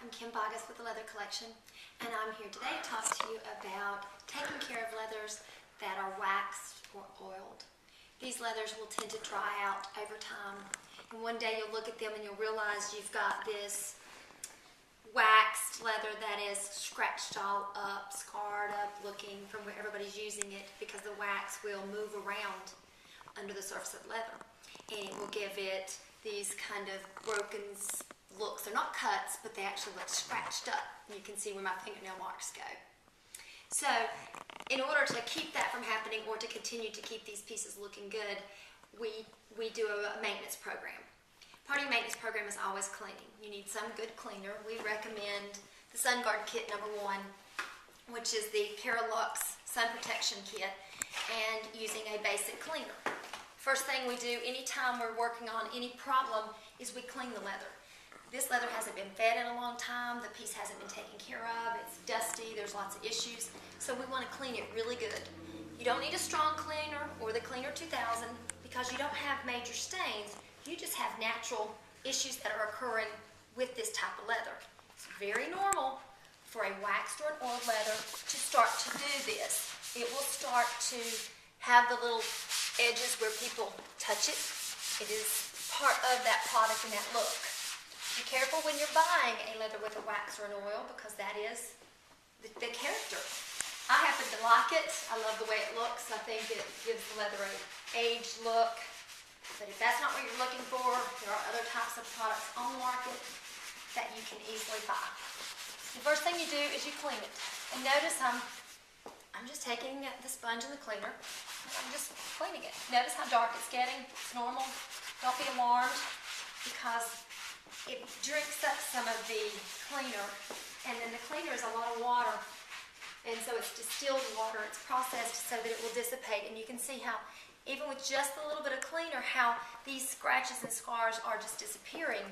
I'm Kim Bogus with the Leather Collection, and I'm here today to talk to you about taking care of leathers that are waxed or oiled. These leathers will tend to dry out over time, and one day you'll look at them and you'll realize you've got this waxed leather that is scratched all up, scarred up looking from where everybody's using it, because the wax will move around under the surface of leather, and it will give it these kind of broken looks. They're not cuts, but they actually look scratched up. You can see where my fingernail marks go. So in order to keep that from happening, or to continue to keep these pieces looking good, we do a maintenance program. Part of your maintenance program is always cleaning. You need some good cleaner. We recommend the Sun Guard Kit #1, which is the Carolux Sun Protection Kit, and using a basic cleaner. First thing we do anytime we're working on any problem is we clean the leather. This leather hasn't been fed in a long time, the piece hasn't been taken care of, it's dusty, there's lots of issues, so we want to clean it really good. You don't need a strong cleaner or the Cleaner 2000 because you don't have major stains, you just have natural issues that are occurring with this type of leather. It's very normal for a waxed or an oiled leather to start to do this. It will start to have the little edges where people touch it. It is part of that product and that look. Be careful when you're buying a leather with a wax or an oil, because that is the character. I happen to like it. I love the way it looks. I think it gives the leather an aged look. But if that's not what you're looking for, there are other types of products on the market that you can easily buy. The first thing you do is you clean it. And notice I'm just taking the sponge and the cleaner, and I'm just cleaning it. Notice how dark it's getting. It's normal. Don't be alarmed, because it drinks up some of the cleaner, and then the cleaner is a lot of water, and so it's distilled water, it's processed so that it will dissipate, and you can see how even with just a little bit of cleaner, how these scratches and scars are just disappearing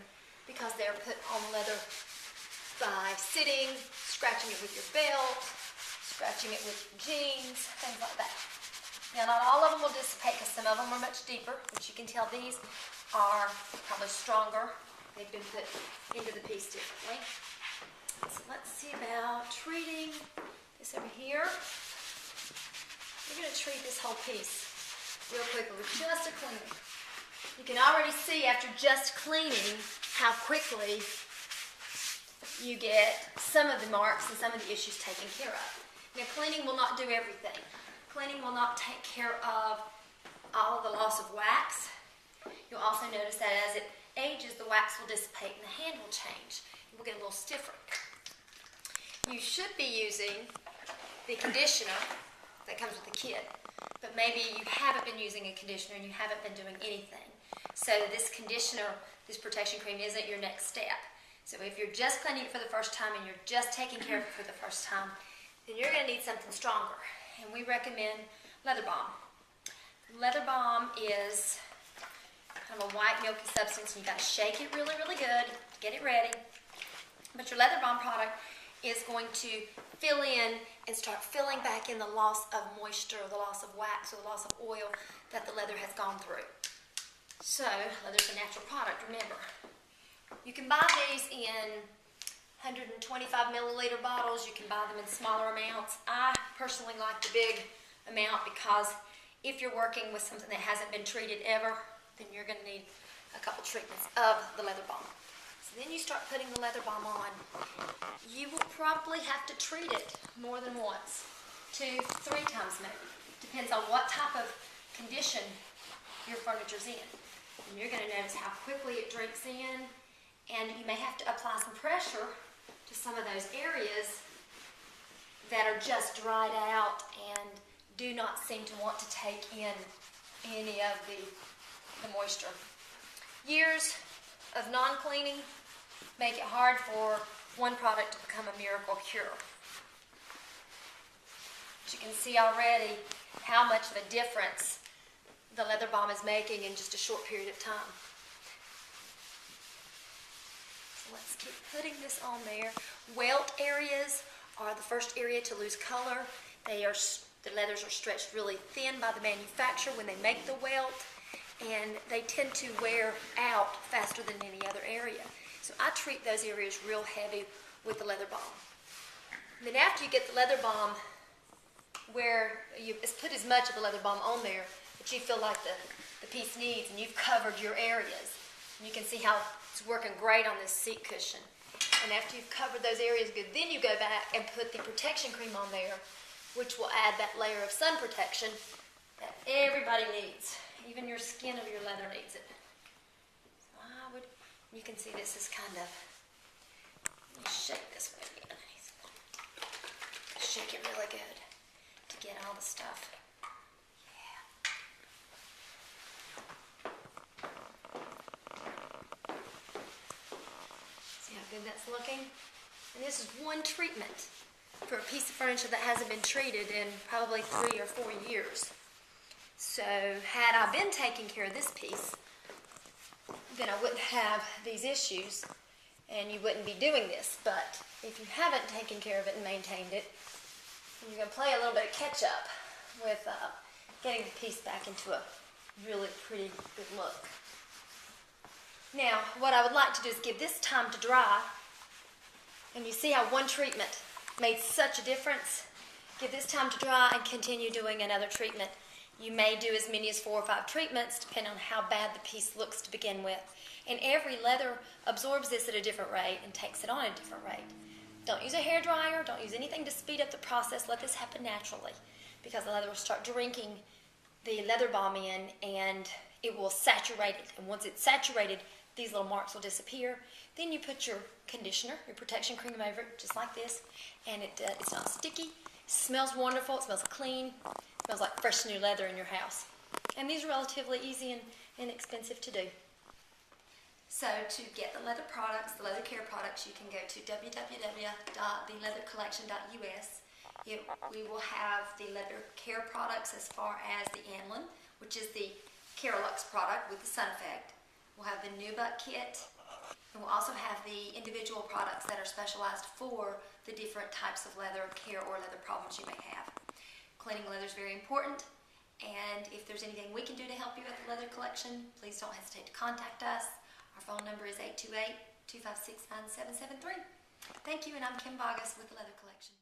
because they're put on the leather by sitting, scratching it with your belt, scratching it with your jeans, things like that. Now, not all of them will dissipate because some of them are much deeper, which you can tell these are probably stronger. They've been put into the piece differently. So let's see about treating this over here. We're going to treat this whole piece real quickly with just a cleaner. You can already see after just cleaning how quickly you get some of the marks and some of the issues taken care of. Now, cleaning will not do everything. Cleaning will not take care of all of the loss of wax. You'll also notice that as it ages, the wax will dissipate and the hand will change. It will get a little stiffer. You should be using the conditioner that comes with the kit, but maybe you haven't been using a conditioner and you haven't been doing anything. So this conditioner, this protection cream, isn't your next step. So if you're just cleaning it for the first time and you're just taking care of it for the first time, then you're going to need something stronger. And we recommend Leather Balm. Leather Balm is kind of a white milky substance, and you got to shake it really, really good to get it ready. But your Leather Balm product is going to fill in and start filling back in the loss of moisture, or the loss of wax, or the loss of oil that the leather has gone through. So, leather's a natural product, remember. You can buy these in 125 milliliter bottles. You can buy them in smaller amounts. I personally like the big amount because if you're working with something that hasn't been treated ever, then you're going to need a couple treatments of the Leather Balm. So then you start putting the Leather Balm on. You will probably have to treat it more than once, 2, 3 times maybe. Depends on what type of condition your furniture's in. And you're going to notice how quickly it drinks in, and you may have to apply some pressure to some of those areas that are just dried out and do not seem to want to take in any of the moisture. Years of non-cleaning make it hard for one product to become a miracle cure. But you can see already how much of a difference the Leather Balm is making in just a short period of time. So let's keep putting this on there. Welt areas are the first area to lose color. The leathers are stretched really thin by the manufacturer when they make the welt, and they tend to wear out faster than any other area. So I treat those areas real heavy with the Leather Balm. Then after you get the Leather Balm, where you put as much of the Leather Balm on there that you feel like the piece needs, and you've covered your areas. And you can see how it's working great on this seat cushion. And after you've covered those areas good, then you go back and put the protection cream on there, which will add that layer of sun protection that everybody needs. Even your skin of your leather needs it. So you can see this is kind of, let me shake this one again. Shake it really good to get all the stuff. See how good that's looking? And this is one treatment for a piece of furniture that hasn't been treated in probably 3 or 4 years. So had I been taking care of this piece, then I wouldn't have these issues and you wouldn't be doing this. But if you haven't taken care of it and maintained it, you're going to play a little bit of catch up with getting the piece back into a really pretty good look. Now, what I would like to do is give this time to dry. And you see how one treatment made such a difference? Give this time to dry and continue doing another treatment. You may do as many as 4 or 5 treatments, depending on how bad the piece looks to begin with. And every leather absorbs this at a different rate and takes it on at a different rate. Don't use a hair dryer. Don't use anything to speed up the process. Let this happen naturally, because the leather will start drinking the Leather Balm in, and it will saturate it. And once it's saturated, these little marks will disappear. Then you put your conditioner, your protection cream over it, just like this, and it's not sticky. It smells wonderful. It smells clean. It smells like fresh new leather in your house. And these are relatively easy and inexpensive to do. So to get the leather products, the leather care products, you can go to www.theleathercollection.us. We will have the leather care products as far as the Anlin, which is the Carolux product with the sun effect. We'll have the Nubuck kit, and we'll also have the individual products that are specialized for the different types of leather care or leather problems you may have. Cleaning leather is very important, and if there's anything we can do to help you with the leather collection, please don't hesitate to contact us. Our phone number is 828-256-9773. Thank you, and I'm Kim Vargas with the Leather Collection.